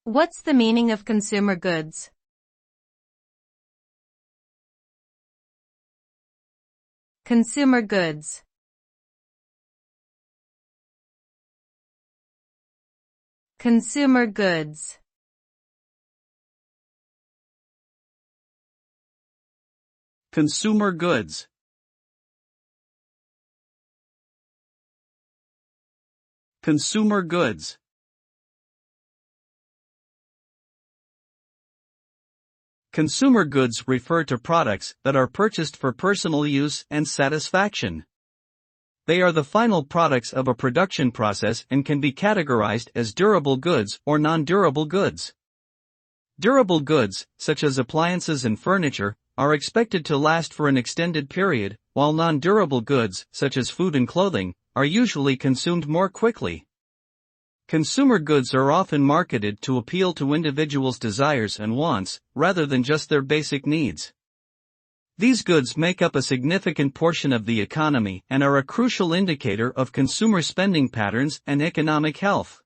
What's the meaning of consumer goods? Consumer goods. Consumer goods. Consumer goods. Consumer goods. Consumer goods refer to products that are purchased for personal use and satisfaction. They are the final products of a production process and can be categorized as durable goods or non-durable goods. Durable goods, such as appliances and furniture, are expected to last for an extended period, while non-durable goods, such as food and clothing, are usually consumed more quickly. Consumer goods are often marketed to appeal to individuals' desires and wants, rather than just their basic needs. These goods make up a significant portion of the economy and are a crucial indicator of consumer spending patterns and economic health.